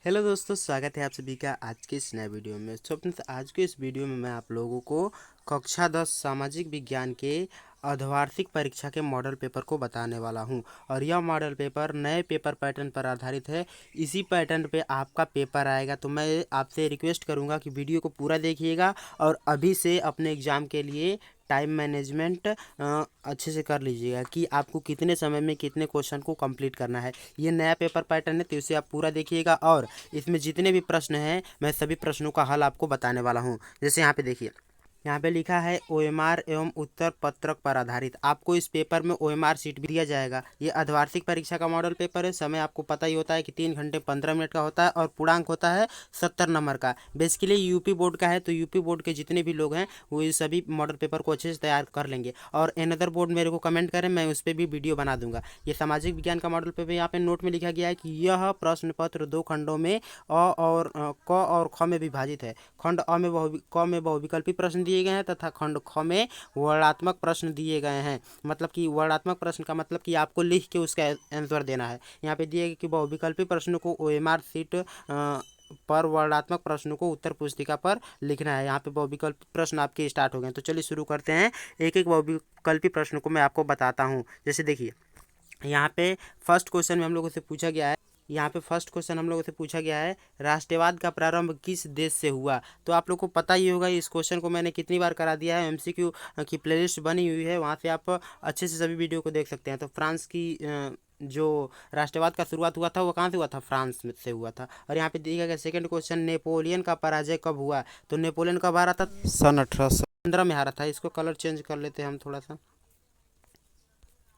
Hello दोस्तों, स्वागत है आप सभी का आज के इस नए वीडियो में। तो फ्रेंड्स, आज के इस वीडियो में मैं आप लोगों को कक्षा 10 सामाजिक विज्ञान के अर्धवार्षिक परीक्षा के मॉडल पेपर को बताने वाला हूं। और यह मॉडल पेपर नए पेपर पैटर्न पर आधारित है। इसी पैटर्न पे आपका पेपर आएगा, तो मैं आपसे रिक्वेस्ट करूंगा कि वीडियो को पूरा देखिएगा और अभी से अपने एग्ज़ाम के लिए टाइम मैनेजमेंट अच्छे से कर लीजिएगा कि आपको कितने समय में कितने क्वेश्चन को कंप्लीट करना है। ये नया पेपर पैटर्न है, तो इसे आप पूरा देखिएगा और इसमें जितने भी प्रश्न हैं मैं सभी प्रश्नों का हल आपको बताने वाला हूँ। जैसे यहाँ पे देखिए, यहाँ पे लिखा है ओएमआर एवं उत्तर पत्रक पर आधारित। आपको इस पेपर में ओएमआर सीट भी दिया जाएगा। ये अर्धवार्षिक परीक्षा का मॉडल पेपर है। समय आपको पता ही होता है कि 3 घंटे 15 मिनट का होता है और पूर्णांक होता है 70 नंबर का। बेसिकली यूपी बोर्ड का है, तो यूपी बोर्ड के जितने भी लोग हैं वो ये सभी मॉडल पेपर को अच्छे से तैयार कर लेंगे। और अनदर बोर्ड मेरे को कमेंट करें, मैं उस पर भी वीडियो बना दूंगा। ये सामाजिक विज्ञान का मॉडल पेपर यहाँ पे नोट में लिखा गया है कि यह प्रश्न पत्र 2 खंडों में क और ख में विभाजित है। खंड क में बहुविकल्पी प्रश्न दिए गए हैं तथा खंड ख में वर्णात्मक प्रश्न दिए गए हैं। मतलब कि वर्णात्मक प्रश्न का मतलब कि आपको लिख के उसका आंसर देना है। यहाँ पे दिए गए कि बहुविकल्पी प्रश्न को ओएमआर सीट पर वर्णात्मक प्रश्नों को उत्तर पुस्तिका पर लिखना है। यहाँ पे बहुविकल्पी प्रश्न आपके स्टार्ट हो गए। तो चलिए शुरू करते हैं। एक एक बहुविकल्पी प्रश्न को मैं आपको बताता हूँ। जैसे देखिए, यहाँ पे फर्स्ट क्वेश्चन में हम लोगों से पूछा गया है। यहाँ पे फर्स्ट क्वेश्चन हम लोगों से पूछा गया है, राष्ट्रवाद का प्रारंभ किस देश से हुआ। तो आप लोग को पता ही होगा, इस क्वेश्चन को मैंने कितनी बार करा दिया है। एमसीक्यू की प्लेलिस्ट बनी हुई है, वहाँ से आप अच्छे से सभी वीडियो को देख सकते हैं। तो फ्रांस की जो राष्ट्रवाद का शुरुआत हुआ था वो कहाँ से हुआ था, फ्रांस में से हुआ था। और यहाँ पे दिया गया सेकंड क्वेश्चन, नेपोलियन का पराजय कब हुआ। तो नेपोलियन कब हारा था, सन 1815 में हारा था। इसको कलर चेंज कर लेते हैं हम थोड़ा सा,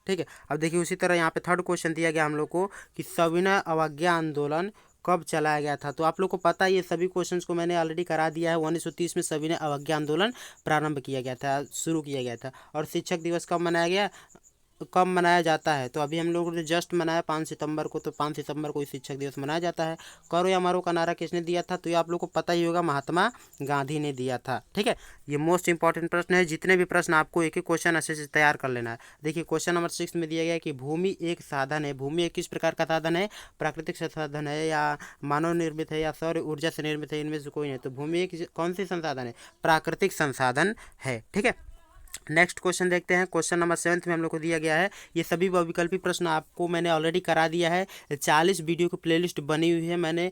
ठीक है। अब देखिए उसी तरह यहाँ पे थर्ड क्वेश्चन दिया गया हम लोग को कि सविनय अवज्ञा आंदोलन कब चलाया गया था। तो आप लोग को पता है, ये सभी क्वेश्चंस को मैंने ऑलरेडी करा दिया है। 1930 में सविनय अवज्ञा आंदोलन प्रारंभ किया गया था, शुरू किया गया था। और शिक्षक दिवस कब मनाया गया, कब मनाया जाता है। तो अभी हम लोगों ने जस्ट मनाया 5 सितंबर को। तो 5 सितंबर को ही शिक्षक दिवस मनाया जाता है। करो या मरो का नारा किसने दिया था। तो ये आप लोग को पता ही होगा, महात्मा गांधी ने दिया था, ठीक है। ये मोस्ट इंपॉर्टेंट प्रश्न है। जितने भी प्रश्न आपको एक एक क्वेश्चन अच्छे से तैयार कर लेना है। देखिए क्वेश्चन नंबर 6 में दिया गया है कि भूमि एक साधन है। भूमि एक किस प्रकार का साधन है, प्राकृतिक संसाधन है या मानव निर्मित है या सौर ऊर्जा से निर्मित है, इनमें से कोई नहीं। तो भूमि एक कौन सी संसाधन है, प्राकृतिक संसाधन है, ठीक है। नेक्स्ट क्वेश्चन देखते हैं। क्वेश्चन नंबर 7 में हम लोग को दिया गया है, ये सभी बहुविकल्पी प्रश्न आपको मैंने ऑलरेडी करा दिया है। 40 वीडियो की प्लेलिस्ट बनी हुई है मैंने,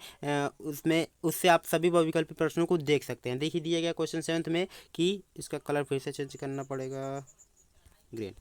उसमें उससे आप सभी बहुविकल्पी प्रश्नों को देख सकते हैं। देखिए दिया गया क्वेश्चन 7 में कि इसका कलर फिर से चेंज करना पड़ेगा, ग्रीन।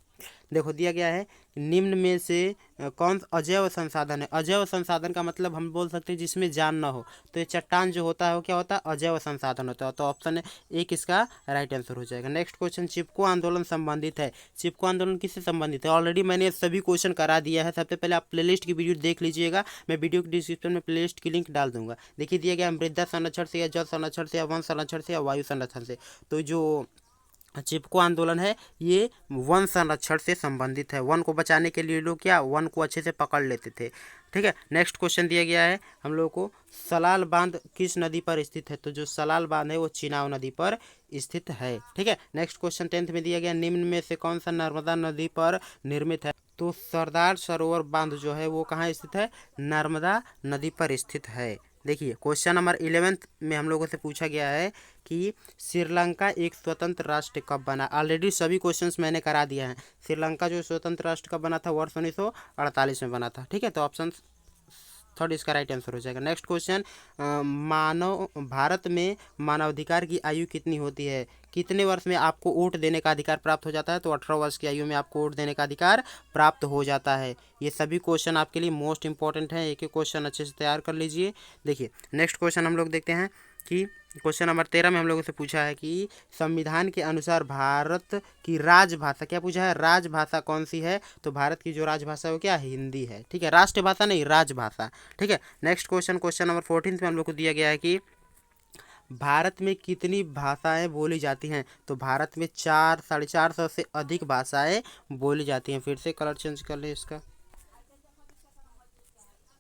देखो दिया गया है, निम्न में से कौन अजैव संसाधन है। अजैव संसाधन का मतलब हम बोल सकते हैं जिसमें जान ना हो। तो ये चट्टान जो होता है वो क्या होता है, अजैव संसाधन होता है। तो ऑप्शन एक इसका राइट आंसर हो जाएगा। नेक्स्ट क्वेश्चन, चिपको आंदोलन संबंधित है। चिपको आंदोलन किससे संबंधित है, ऑलरेडी मैंने सभी क्वेश्चन करा दिया है। सबसे पहले आप प्लेलिस्ट की वीडियो देख लीजिएगा, मैं वीडियो के डिस्क्रिप्शन में प्लेलिस्ट की लिंक डाल दूंगा। देखिए दिया गया मृदा संरक्षण से या जल संरक्षण से या वन संरक्षण से या वायु संरक्षण से। तो जो चिपको आंदोलन है ये वन संरक्षण से संबंधित है। वन को बचाने के लिए लोग क्या, वन को अच्छे से पकड़ लेते थे, ठीक है। नेक्स्ट क्वेश्चन दिया गया है हम लोग को, सलाल बांध किस नदी पर स्थित है। तो जो सलाल बांध है वो चिनाव नदी पर स्थित है, ठीक है। नेक्स्ट क्वेश्चन 10th में दिया गया, निम्न में से कौन सा नर्मदा नदी पर निर्मित है। तो सरदार सरोवर बांध जो है वो कहाँ स्थित है, नर्मदा नदी पर स्थित है। देखिए क्वेश्चन नंबर 11th में हम लोगों से पूछा गया है कि श्रीलंका एक स्वतंत्र राष्ट्र कब बना। ऑलरेडी सभी क्वेश्चंस मैंने करा दिए हैं। श्रीलंका जो स्वतंत्र राष्ट्र कब बना था, वर्ष 1948 में बना था, ठीक है। तो ऑप्शन थर्ड इसका राइट आंसर हो जाएगा। नेक्स्ट क्वेश्चन, मानव भारत में मानवाधिकार की आयु कितनी होती है। कितने वर्ष में आपको वोट देने का अधिकार प्राप्त हो जाता है। तो 18 वर्ष की आयु में आपको वोट देने का अधिकार प्राप्त हो जाता है। ये सभी क्वेश्चन आपके लिए मोस्ट इंपॉर्टेंट हैं, एक एक क्वेश्चन अच्छे से तैयार कर लीजिए। देखिए नेक्स्ट क्वेश्चन हम लोग देखते हैं कि क्वेश्चन नंबर 13 में हम लोगों से पूछा है कि संविधान के अनुसार भारत की राजभाषा, क्या पूछा है, राजभाषा कौन सी है। तो भारत की जो राजभाषा है वो क्या, हिंदी है, ठीक है। राष्ट्रभाषा नहीं, राजभाषा, ठीक है। नेक्स्ट क्वेश्चन, क्वेश्चन नंबर 14 में हम लोग को दिया गया है कि भारत में कितनी भाषाएं बोली जाती हैं। तो भारत में 400-450 से अधिक भाषाएं बोली जाती हैं। फिर से कलर चेंज कर ले इसका,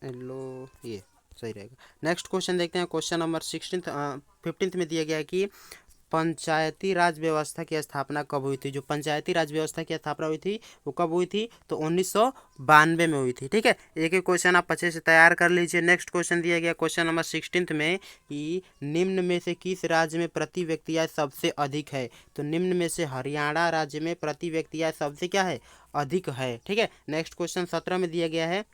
लो ये सही रहेगा। नेक्स्ट क्वेश्चन देखते हैं। क्वेश्चन नंबर 15th में दिया गया है कि पंचायती राज व्यवस्था की स्थापना कब हुई थी? जो पंचायती राज व्यवस्था की स्थापना हुई थी वो कब हुई थी? तो 1992 में हुई थी। ठीक है, एक एक क्वेश्चन आप अच्छे से तैयार कर लीजिए। नेक्स्ट क्वेश्चन दिया गया क्वेश्चन नंबर 16 में कि निम्न में से किस राज्य में प्रति व्यक्ति आय सबसे अधिक है? तो निम्न में से हरियाणा राज्य में प्रति व्यक्ति आय सबसे क्या है? अधिक है। ठीक है, नेक्स्ट क्वेश्चन 17 में दिया गया है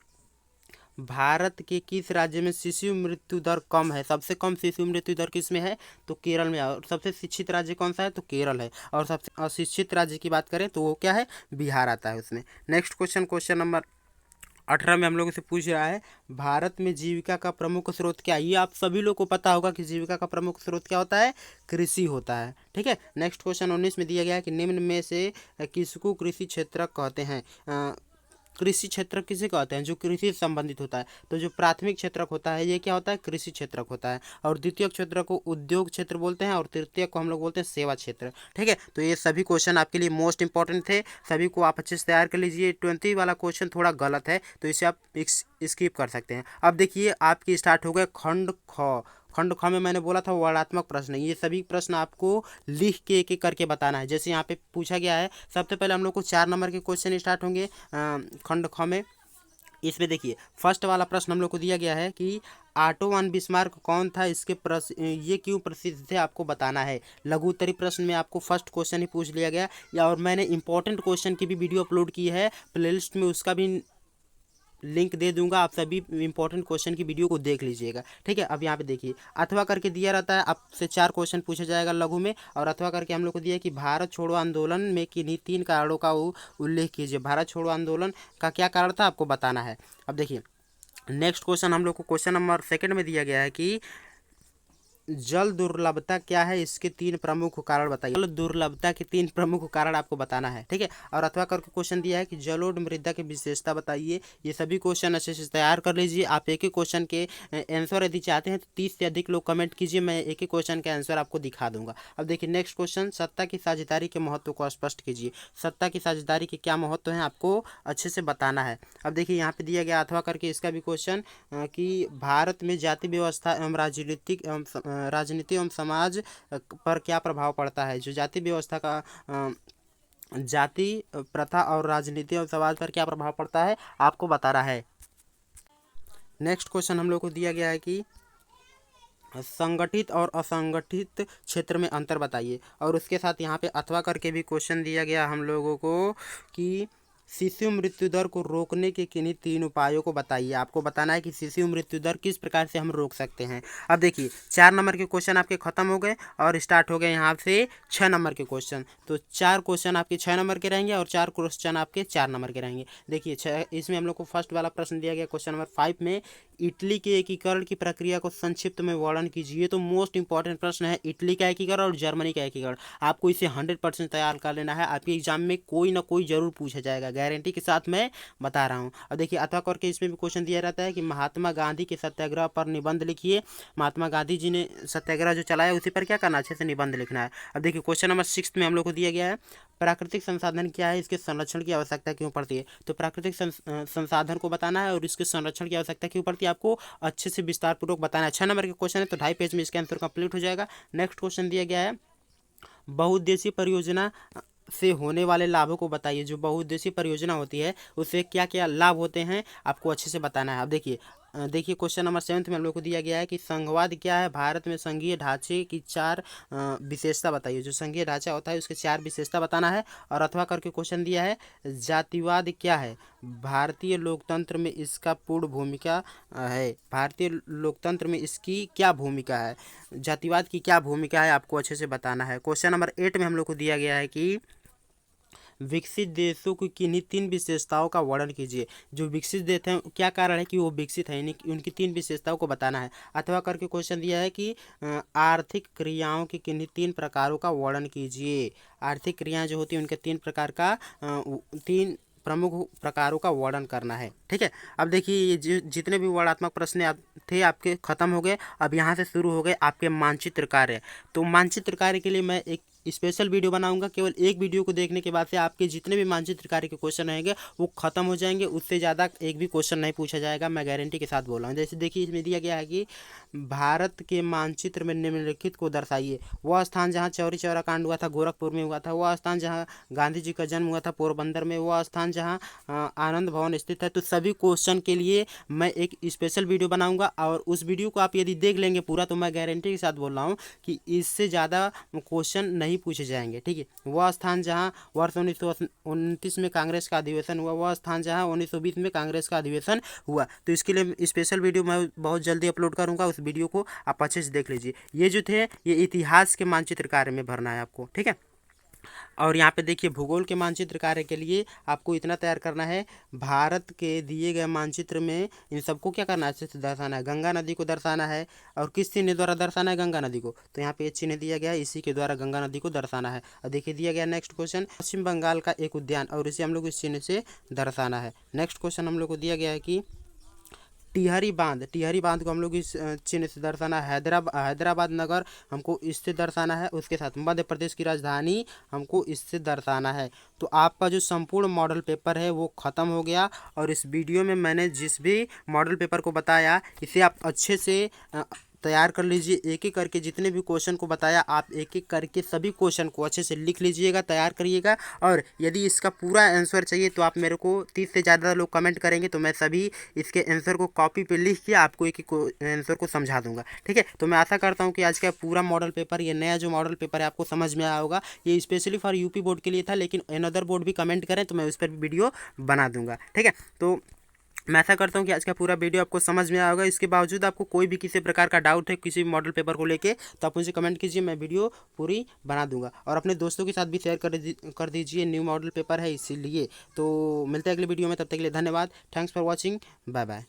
भारत के किस राज्य में शिशु मृत्यु दर कम है? सबसे कम शिशु मृत्यु दर किस में है? तो केरल में है। और सबसे शिक्षित राज्य कौन सा है? तो केरल है। और सबसे अशिक्षित राज्य की बात करें तो वो क्या है? बिहार आता है उसमें। नेक्स्ट क्वेश्चन क्वेश्चन नंबर 18 में हम लोगों से पूछ रहा है भारत में जीविका का प्रमुख स्रोत क्या है? ये आप सभी लोग को पता होगा कि जीविका का प्रमुख स्रोत क्या होता है? कृषि होता है। ठीक है, नेक्स्ट क्वेश्चन 19 में दिया गया है कि निम्न में से किसको कृषि क्षेत्र कहते हैं? कृषि क्षेत्र किसे कहते हैं? जो कृषि से संबंधित होता है। तो जो प्राथमिक क्षेत्रक होता है ये क्या होता है? कृषि क्षेत्रक होता है। और द्वितीय क्षेत्र को उद्योग क्षेत्र बोलते हैं और तृतीय को हम लोग बोलते हैं सेवा क्षेत्र। ठीक है, तो ये सभी क्वेश्चन आपके लिए मोस्ट इंपॉर्टेंट थे, सभी को आप अच्छे से तैयार कर लीजिए। 20 वाला क्वेश्चन थोड़ा गलत है तो इसे आप स्किप कर सकते हैं। अब देखिए आपकी स्टार्ट हो गए खंड ख। खंड ख में मैंने बोला था वर्णात्मक प्रश्न, ये सभी प्रश्न आपको लिख के एक एक करके बताना है। जैसे यहाँ पे पूछा गया है, सबसे पहले हम लोग को 4 नंबर के क्वेश्चन स्टार्ट होंगे खंड ख में। इसमें देखिए फर्स्ट वाला प्रश्न हम लोग को दिया गया है कि ऑटो वन बिस्मार्क कौन था? इसके ये क्यों प्रसिद्ध थे आपको बताना है। लघु उत्तरीय प्रश्न में आपको फर्स्ट क्वेश्चन ही पूछ लिया गया या और मैंने इंपॉर्टेंट क्वेश्चन की भी वीडियो अपलोड की है प्लेलिस्ट में, उसका भी लिंक दे दूंगा, आप सभी इंपॉर्टेंट क्वेश्चन की वीडियो को देख लीजिएगा। ठीक है, अब यहाँ पे देखिए अथवा करके दिया रहता है, आपसे 4 क्वेश्चन पूछा जाएगा लघु में। और अथवा करके हम लोग को दिया है कि भारत छोड़ो आंदोलन में किन्हीं 3 कारणों का उल्लेख कीजिए। भारत छोड़ो आंदोलन का क्या कारण था आपको बताना है। अब देखिए नेक्स्ट क्वेश्चन हम लोग को क्वेश्चन नंबर 2 में दिया गया है कि जल दुर्लभता क्या है? इसके 3 प्रमुख कारण बताइए। जल दुर्लभता के 3 प्रमुख कारण आपको बताना है। ठीक है, और अथवा करके क्वेश्चन दिया है कि जलोढ़ मृदा की विशेषता बताइए। ये सभी क्वेश्चन अच्छे से तैयार कर लीजिए। आप एक एक क्वेश्चन के आंसर यदि चाहते हैं तो 30 से अधिक लोग कमेंट कीजिए, मैं एक एक क्वेश्चन के आंसर आपको दिखा दूंगा। अब देखिए नेक्स्ट क्वेश्चन सत्ता की साझेदारी के महत्व को स्पष्ट कीजिए। सत्ता की साझेदारी के क्या महत्व है आपको अच्छे से बताना है। अब देखिए यहाँ पे दिया गया अथवा करके इसका भी क्वेश्चन कि भारत में जाति व्यवस्था एवं राजनीति एवं समाज पर क्या प्रभाव पड़ता है? जो जाति व्यवस्था का जाति प्रथा और राजनीति और समाज पर क्या प्रभाव पड़ता है आपको बताना है। नेक्स्ट क्वेश्चन हम लोग को दिया गया है कि संगठित और असंगठित क्षेत्र में अंतर बताइए। और उसके साथ यहाँ पे अथवा करके भी क्वेश्चन दिया गया हम लोगों को कि शिशु मृत्यु दर को रोकने के किन्हीं 3 उपायों को बताइए। आपको बताना है कि शिशु मृत्यु दर किस प्रकार से हम रोक सकते हैं। अब देखिए 4 नंबर के क्वेश्चन आपके खत्म हो गए और स्टार्ट हो गए यहाँ से 6 नंबर के क्वेश्चन। तो 4 क्वेश्चन आपके 6 नंबर के रहेंगे और 4 क्वेश्चन आपके 4 नंबर के रहेंगे। देखिए इसमें हम लोग को फर्स्ट वाला प्रश्न दिया गया क्वेश्चन नंबर 5 में इटली के एकीकरण की प्रक्रिया को संक्षिप्त में वर्णन कीजिए। तो मोस्ट इंपॉर्टेंट प्रश्न है इटली का एकीकरण और जर्मनी का एकीकरण। आपको इसे 100% तैयार कर लेना है, आपके एग्जाम में कोई ना कोई जरूर पूछा जाएगा, गारंटी के साथ मैं बता रहा हूँ। अब देखिए अथवा करके इसमें भी क्वेश्चन दिया रहता है कि महात्मा गांधी के सत्याग्रह पर निबंध लिखिए। महात्मा गांधी जी ने सत्याग्रह जो चलाया उसी पर क्या करना, अच्छे से निबंध लिखना है। अब देखिए क्वेश्चन नंबर 6 में हम लोग को दिया गया है प्राकृतिक संसाधन क्या है, इसके संरक्षण की आवश्यकता क्यों पड़ती है। तो प्राकृतिक संसाधन को बताना है और इसके संरक्षण की आवश्यकता क्यों पड़ती है आपको अच्छे से विस्तार पूर्वक बताना है। 6 नंबर के क्वेश्चन है तो 2.5 पेज में इसका आंसर कंप्लीट हो जाएगा। नेक्स्ट क्वेश्चन दिया गया है बहुउद्देशीय परियोजना से होने वाले लाभों को बताइए। जो बहुउद्देशीय परियोजना होती है उससे क्या क्या लाभ होते हैं आपको अच्छे से बताना है। अब देखिए क्वेश्चन नंबर 7 में हम लोग को दिया गया है कि संघवाद क्या है, भारत में संघीय ढांचे की 4 विशेषता बताइए। जो संघीय ढांचा होता है उसके 4 विशेषता बताना है। और अथवा करके क्वेश्चन दिया है जातिवाद क्या है, भारतीय लोकतंत्र में इसका पूर्ण भूमिका है। भारतीय लोकतंत्र में इसकी क्या भूमिका है, जातिवाद की क्या भूमिका है आपको अच्छे से बताना है। क्वेश्चन नंबर 8 में हम लोग को दिया गया है कि विकसित देशों की किन्हीं 3 विशेषताओं का वर्णन कीजिए। जो विकसित देश हैं क्या कारण है कि वो विकसित है, उनकी 3 विशेषताओं को बताना है। अथवा करके क्वेश्चन दिया है कि आर्थिक क्रियाओं की किन्हीं 3 प्रकारों का वर्णन कीजिए। आर्थिक क्रियाएं जो होती हैं उनके 3 प्रकार का 3 प्रमुख प्रकारों का वर्णन करना है। ठीक है, अब देखिए ये जितने भी वर्णात्मक प्रश्न थे आपके खत्म हो गए। अब यहाँ से शुरू हो गए आपके मानचित्र कार्य। तो मानचित्र कार्य के लिए मैं एक स्पेशल वीडियो बनाऊंगा। केवल एक वीडियो को देखने के बाद से आपके जितने भी मानचित्र कार्य के क्वेश्चन रहेंगे वो खत्म हो जाएंगे, उससे ज़्यादा एक भी क्वेश्चन नहीं पूछा जाएगा, मैं गारंटी के साथ बोल रहा हूँ। जैसे देखिए इसमें दिया गया है कि भारत के मानचित्र में निम्नलिखित को दर्शाइए। वह स्थान जहाँ चौरी चौरा कांड हुआ था गोरखपुर में हुआ था, वह स्थान जहाँ गांधी जी का जन्म हुआ था पोरबंदर में, वह स्थान जहाँ आनंद भवन स्थित है। तो सभी क्वेश्चन के लिए मैं एक स्पेशल वीडियो बनाऊंगा और उस वीडियो को आप यदि देख लेंगे पूरा तो मैं गारंटी के साथ बोल रहा हूँ कि इससे ज़्यादा क्वेश्चन नहीं पूछे जाएंगे। ठीक है, वह स्थान जहाँ वर्ष 1929 में कांग्रेस का अधिवेशन हुआ, वह स्थान जहाँ 1920 में कांग्रेस का अधिवेशन हुआ। तो इसके लिए स्पेशल वीडियो मैं बहुत जल्दी अपलोड करूँगा, उस वीडियो को आप अच्छे से देख लीजिए। ये जो थे ये इतिहास के मानचित्र कार्य में भरना है आपको, ठीक है। और यहाँ पे देखिए भूगोल के मानचित्र कार्य के लिए आपको इतना तैयार करना है, भारत के दिए गए मानचित्र में इन सबको क्या करना है, अच्छे से दर्शाना है। गंगा नदी को दर्शाना है और किस चिन्ह द्वारा दर्शाना है गंगा नदी को, तो यहाँ पे ये चिन्ह दिया गया है, इसी के द्वारा गंगा नदी को दर्शाना है। और देखिए दिया गया नेक्स्ट क्वेश्चन, पश्चिम बंगाल का एक उद्यान और इसे हम लोग इस चिन्ह से दर्शाना है। नेक्स्ट क्वेश्चन हम लोग को दिया गया है कि टिहरी बांध को हम लोग इस चिन्ह से दर्शाना है। हैदराबाद नगर हमको इससे दर्शाना है, उसके साथ मध्य प्रदेश की राजधानी हमको इससे दर्शाना है। तो आपका जो संपूर्ण मॉडल पेपर है वो ख़त्म हो गया। और इस वीडियो में मैंने जिस भी मॉडल पेपर को बताया इसे आप अच्छे से तैयार कर लीजिए। एक एक करके जितने भी क्वेश्चन को बताया आप एक एक करके सभी क्वेश्चन को अच्छे से लिख लीजिएगा, तैयार करिएगा। और यदि इसका पूरा आंसर चाहिए तो आप मेरे को 30 से ज़्यादा लोग कमेंट करेंगे तो मैं सभी इसके आंसर को कॉपी पे लिख के आपको एक एक आंसर को समझा दूंगा, ठीक है। तो मैं आशा करता हूँ कि आज का पूरा मॉडल पेपर, ये नया जो मॉडल पेपर है आपको समझ में आया होगा। ये स्पेशली फॉर यूपी बोर्ड के लिए था, लेकिन अनदर बोर्ड भी कमेंट करें तो मैं उस पर भी वीडियो बना दूंगा, ठीक है। तो मैं ऐसा करता हूँ कि आज का पूरा वीडियो आपको समझ में आया होगा। इसके बावजूद आपको कोई भी किसी प्रकार का डाउट है किसी मॉडल पेपर को लेके तो आप मुझे कमेंट कीजिए, मैं वीडियो पूरी बना दूंगा। और अपने दोस्तों के साथ भी शेयर कर दीजिए, न्यू मॉडल पेपर है इसीलिए। तो मिलते हैं अगले वीडियो में, तब तक के लिए धन्यवाद। Thanks for watching, bye bye.